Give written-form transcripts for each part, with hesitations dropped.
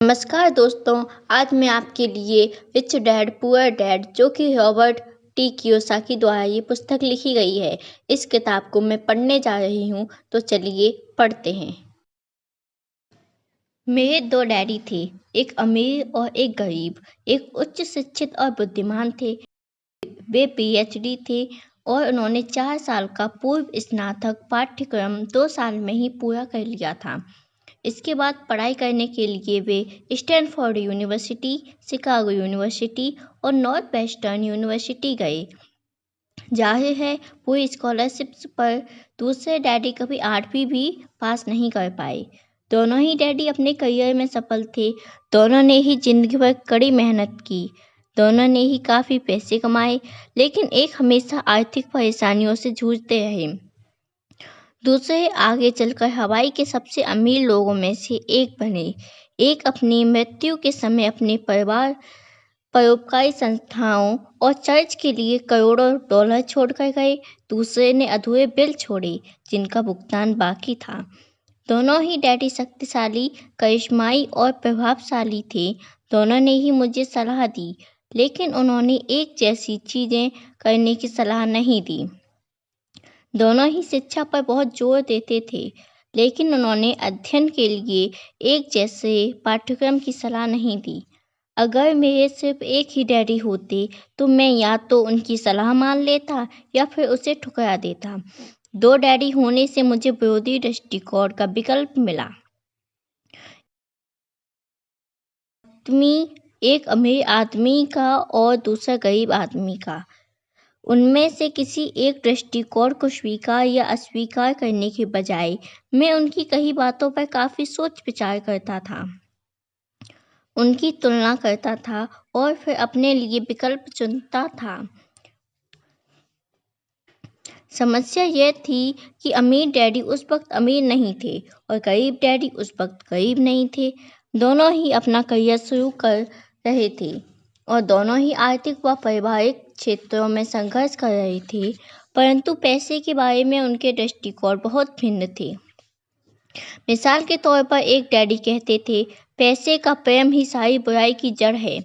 नमस्कार दोस्तों, आज मैं आपके लिए रिच डैड पुअर डैड जो कि रॉबर्ट टी कियोसाकी द्वारा ये पुस्तक लिखी गई है। इस किताब को मैं पढ़ने जा रही हूँ, तो चलिए पढ़ते हैं। मेरे दो डैडी थे, एक अमीर और एक गरीब। एक उच्च शिक्षित और बुद्धिमान थे। वे पीएचडी थे और उन्होंने 4 साल का पूर्व स्नातक पाठ्यक्रम 2 साल में ही पूरा कर लिया था। इसके बाद पढ़ाई करने के लिए वे स्टैनफोर्ड यूनिवर्सिटी, शिकागो यूनिवर्सिटी और नॉर्थ वेस्टर्न यूनिवर्सिटी गए। जाहिर है पूरी स्कॉलरशिप्स पर दूसरे डैडी कभी 8वीं भी पास नहीं कर पाए। दोनों ही डैडी अपने करियर में सफल थे। दोनों ने ही जिंदगी भर कड़ी मेहनत की। दोनों ने ही काफ़ी पैसे कमाए, लेकिन एक हमेशा आर्थिक परेशानियों से जूझते रहे। दूसरे आगे चलकर हवाई के सबसे अमीर लोगों में से एक बने। एक अपनी मृत्यु के समय अपने परिवार, परोपकारी संस्थाओं और चर्च के लिए करोड़ों डॉलर छोड़कर गए। दूसरे ने अधूरे बिल छोड़े जिनका भुगतान बाकी था। दोनों ही डैडी शक्तिशाली, करिश्माई और प्रभावशाली थे। दोनों ने ही मुझे सलाह दी, लेकिन उन्होंने एक जैसी चीज़ें करने की सलाह नहीं दी। दोनों ही शिक्षा पर बहुत जोर देते थे, लेकिन उन्होंने अध्ययन के लिए एक जैसे पाठ्यक्रम की सलाह नहीं दी। अगर मेरे सिर्फ एक ही डैडी होते तो मैं या तो उनकी सलाह मान लेता या फिर उसे ठुकरा देता। दो डैडी होने से मुझे विरोधी दृष्टिकोण का विकल्प मिला। एक अमीर आदमी का और दूसरा गरीब आदमी का। उनमें से किसी एक दृष्टिकोण को स्वीकार या अस्वीकार करने के बजाय मैं उनकी कई बातों पर काफ़ी सोच विचार करता था, उनकी तुलना करता था और फिर अपने लिए विकल्प चुनता था। समस्या यह थी कि अमीर डैडी उस वक्त अमीर नहीं थे और गरीब डैडी उस वक्त गरीब नहीं थे। दोनों ही अपना करियर शुरू कर रहे थे और दोनों ही आर्थिक व पारिवारिक क्षेत्रों में संघर्ष कर रहे थे, परंतु पैसे के बारे में उनके दृष्टिकोण बहुत भिन्न थे। मिसाल के तौर पर एक डैडी कहते थे, पैसे का प्रेम ही सारी बुराई की जड़ है।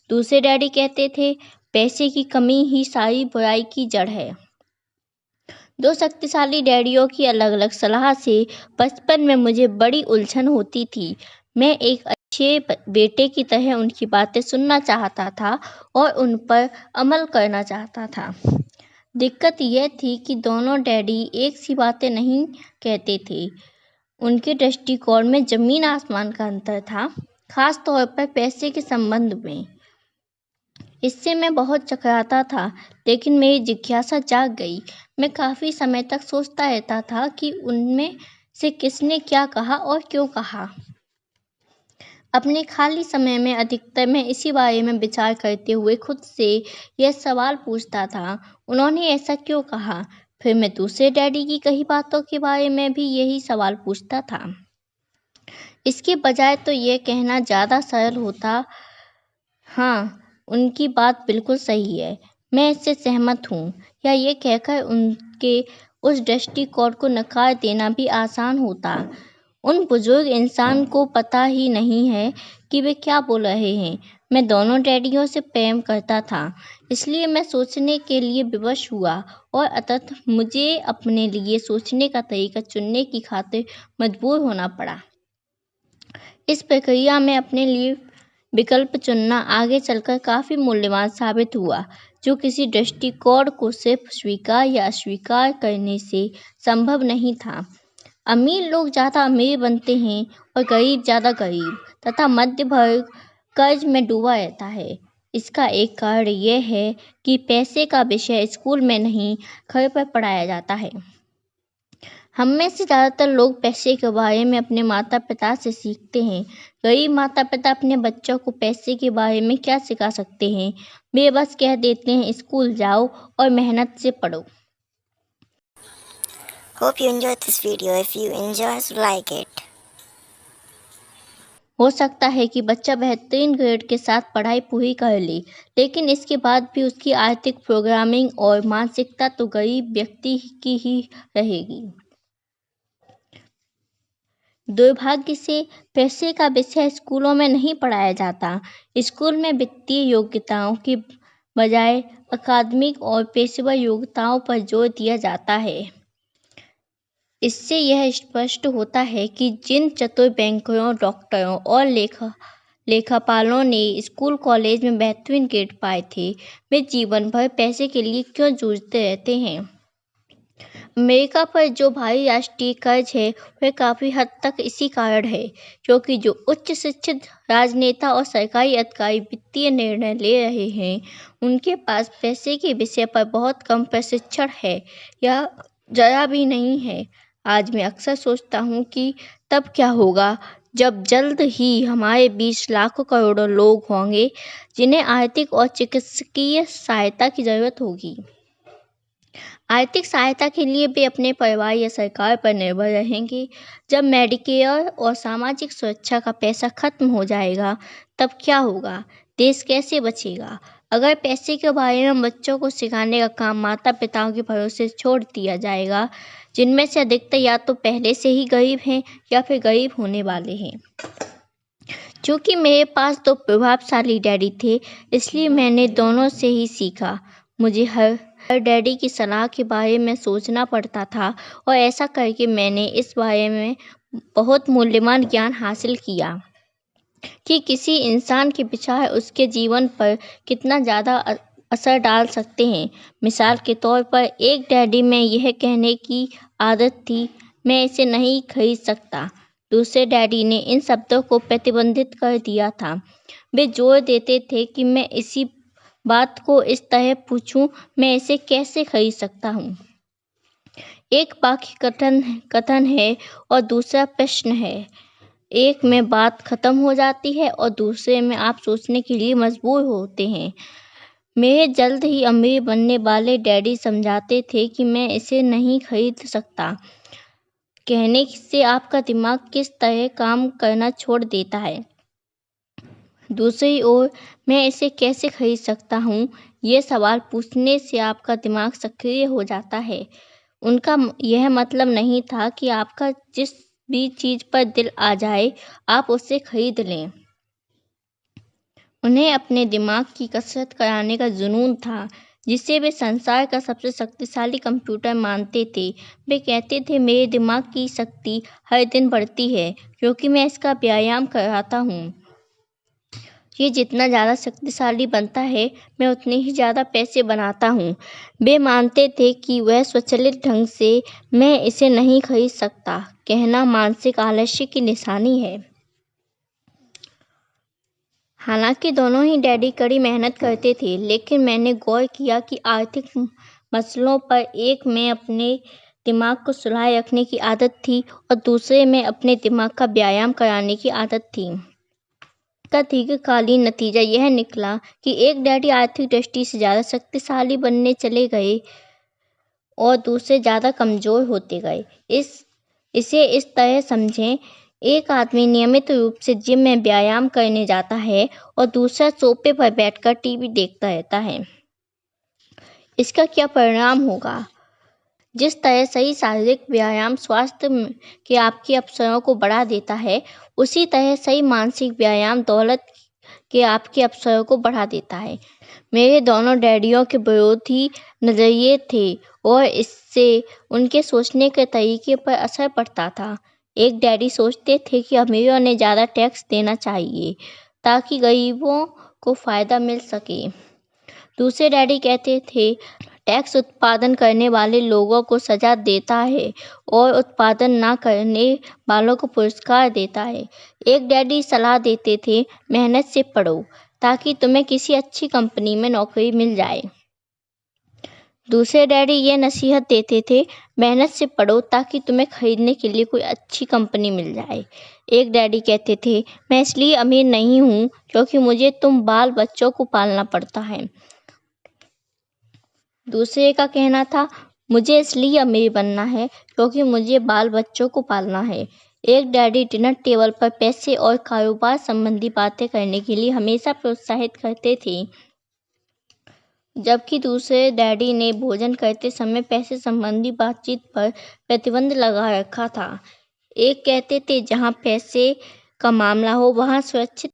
दूसरे डैडी कहते थे, पैसे की कमी ही सारी बुराई की जड़ है। दो शक्तिशाली डैडियों की अलग अलग सलाह से बचपन में मुझे बड़ी उलझन होती थी। मैं एक अच्छे बेटे की तरह उनकी बातें सुनना चाहता था और उन पर अमल करना चाहता था। दिक्कत यह थी कि दोनों डैडी एक सी बातें नहीं कहते थे। उनके दृष्टिकोण में जमीन आसमान का अंतर था, खास तौर पर पैसे के संबंध में। इससे मैं बहुत चकराता था, लेकिन मेरी जिज्ञासा जाग गई। मैं काफ़ी समय तक सोचता रहता था कि उनमें से किसने क्या कहा और क्यों कहा। अपने खाली समय में अधिकतर मैं इसी बारे में विचार करते हुए खुद से यह सवाल पूछता था, उन्होंने ऐसा क्यों कहा। फिर मैं दूसरे डैडी की कही बातों के बारे में भी यही सवाल पूछता था। इसके बजाय तो यह कहना ज़्यादा सरल होता, हाँ, उनकी बात बिल्कुल सही है, मैं इससे सहमत हूँ, या ये कहकर उनके उस दृष्टिकोण को नकार देना भी आसान होता। उन बुजुर्ग इंसान को पता ही नहीं है कि वे क्या बोल रहे हैं। मैं दोनों डैडियों से प्रेम करता था, इसलिए मैं सोचने के लिए विवश हुआ और अंततः मुझे अपने लिए सोचने का तरीका चुनने की खातिर मजबूर होना पड़ा। इस प्रक्रिया में अपने लिए विकल्प चुनना आगे चलकर काफ़ी मूल्यवान साबित हुआ, जो किसी दृष्टिकोण को सिर्फ स्वीकार या अस्वीकार करने से संभव नहीं था। अमीर लोग ज़्यादा अमीर बनते हैं और गरीब ज़्यादा गरीब तथा मध्य वर्ग कर्ज में डूबा रहता है। इसका एक कारण यह है कि पैसे का विषय स्कूल में नहीं, घर पर पढ़ाया जाता है। हम में से ज़्यादातर लोग पैसे के बारे में अपने माता पिता से सीखते हैं। गरीब माता पिता अपने बच्चों को पैसे के बारे में क्या सिखा सकते हैं। वे बस कह देते हैं, स्कूल जाओ और मेहनत से पढ़ो। Hope you enjoyed this video. If you enjoy, so like it. हो सकता है कि बच्चा बेहतरीन ग्रेड के साथ पढ़ाई पूरी कर ले, लेकिन इसके बाद भी उसकी आर्थिक प्रोग्रामिंग और मानसिकता तो गरीब व्यक्ति की ही रहेगी। दुर्भाग्य से पैसे का विषय स्कूलों में नहीं पढ़ाया जाता। स्कूल में वित्तीय योग्यताओं की बजाय अकादमिक और पेशेवर योग्यताओं पर जोर दिया जाता है। इससे यह स्पष्ट होता है कि जिन चतुर बैंकरों, डॉक्टरों और लेखापालों ने स्कूल कॉलेज में बेहतरीन ग्रेड पाए थे, वे जीवन भर पैसे के लिए क्यों जूझते रहते हैं। अमेरिका पर जो भारी राष्ट्रीय कर्ज है वह काफ़ी हद तक इसी कारण है, क्योंकि जो उच्च शिक्षित राजनेता और सरकारी अधिकारी वित्तीय निर्णय ले रहे हैं, उनके पास पैसे के विषय पर बहुत कम प्रशिक्षण है या जरा भी नहीं है। आज मैं अक्सर सोचता हूँ कि तब क्या होगा जब जल्द ही हमारे बीच लाखों करोड़ों लोग होंगे जिन्हें आर्थिक और चिकित्सकीय सहायता की ज़रूरत होगी। आर्थिक सहायता के लिए वे अपने परिवार या सरकार पर निर्भर रहेंगे। जब मेडिकेयर और सामाजिक सुरक्षा का पैसा खत्म हो जाएगा, तब क्या होगा? देश कैसे बचेगा? अगर पैसे के बारे में बच्चों को सिखाने का काम माता पिताओं के भरोसे छोड़ दिया जाएगा, जिनमें से अधिकतर या तो पहले से ही गरीब हैं या फिर गरीब होने वाले हैं। चूँकि मेरे पास 2 प्रभावशाली डैडी थे, इसलिए मैंने दोनों से ही सीखा। मुझे हर डैडी की सलाह के बारे में सोचना पड़ता था और ऐसा करके मैंने इस बारे में बहुत मूल्यवान ज्ञान हासिल किया कि किसी इंसान के विचार उसके जीवन पर कितना ज़्यादा असर डाल सकते हैं। मिसाल के तौर पर एक डैडी में यह कहने की आदत थी, मैं इसे नहीं खरीद सकता। दूसरे डैडी ने इन शब्दों को प्रतिबंधित कर दिया था। वे जोर देते थे कि मैं इसी बात को इस तरह पूछूं, मैं इसे कैसे खरीद सकता हूँ। एक वाक्य कथन है और दूसरा प्रश्न है। एक में बात खत्म हो जाती है और दूसरे में आप सोचने के लिए मजबूर होते हैं। मेरे जल्द ही अमीर बनने वाले डैडी समझाते थे कि मैं इसे नहीं खरीद सकता कहने से आपका दिमाग किस तरह काम करना छोड़ देता है। दूसरी ओर, मैं इसे कैसे खरीद सकता हूँ, ये सवाल पूछने से आपका दिमाग सक्रिय हो जाता है। उनका यह मतलब नहीं था कि आपका जिस भी चीज़ पर दिल आ जाए आप उसे खरीद लें। उन्हें अपने दिमाग की कसरत कराने का जुनून था, जिसे वे संसार का सबसे शक्तिशाली कंप्यूटर मानते थे। वे कहते थे, मेरे दिमाग की शक्ति हर दिन बढ़ती है क्योंकि मैं इसका व्यायाम कराता हूँ। ये जितना ज़्यादा शक्तिशाली बनता है, मैं उतने ही ज़्यादा पैसे बनाता हूँ। वे मानते थे कि वह स्वचालित ढंग से मैं इसे नहीं खरीद सकता कहना मानसिक आलस्य की निशानी है। हालांकि दोनों ही डैडी कड़ी मेहनत करते थे, लेकिन मैंने गौर किया कि आर्थिक मसलों पर एक में अपने दिमाग को सुलाए रखने की आदत थी और दूसरे में अपने दिमाग का व्यायाम कराने की आदत थी। का दीर्घकालीन नतीजा यह निकला कि एक डैडी आर्थिक दृष्टि से ज़्यादा शक्तिशाली बनने चले गए और दूसरे ज़्यादा कमज़ोर होते गए। इसे इस तरह समझें, एक आदमी नियमित रूप से जिम में व्यायाम करने जाता है और दूसरा सोफे पर बैठकर टीवी देखता रहता है। इसका क्या परिणाम होगा? जिस तरह सही शारीरिक व्यायाम स्वास्थ्य के आपके अवसरों को बढ़ा देता है, उसी तरह सही मानसिक व्यायाम दौलत के आपके अवसरों को बढ़ा देता है। मेरे दोनों डैडियों के विरोधी नज़रिए थे और इससे उनके सोचने के तरीके पर असर पड़ता था। एक डैडी सोचते थे कि अमीरों ने ज़्यादा टैक्स देना चाहिए ताकि गरीबों को फ़ायदा मिल सके। दूसरे डैडी कहते थे, टैक्स उत्पादन करने वाले लोगों को सजा देता है और उत्पादन ना करने वालों को पुरस्कार देता है। एक डैडी सलाह देते थे, मेहनत से पढ़ो ताकि तुम्हें किसी अच्छी कंपनी में नौकरी मिल जाए। दूसरे डैडी ये नसीहत देते थे, मेहनत से पढ़ो ताकि तुम्हें खरीदने के लिए कोई अच्छी कंपनी मिल जाए। एक डैडी कहते थे, मैं इसलिए अमीर नहीं हूँ क्योंकि मुझे तुम बाल बच्चों को पालना पड़ता है। दूसरे का कहना था, मुझे इसलिए अमीर बनना है क्योंकि मुझे बाल बच्चों को पालना है। एक डैडी डिनर टेबल पर पैसे और कारोबार संबंधी बातें करने के लिए हमेशा प्रोत्साहित करते थे, जबकि दूसरे डैडी ने भोजन करते समय पैसे संबंधी बातचीत पर प्रतिबंध लगा रखा था। एक कहते थे जहाँ पैसे का मामला हो वहाँ सुरक्षित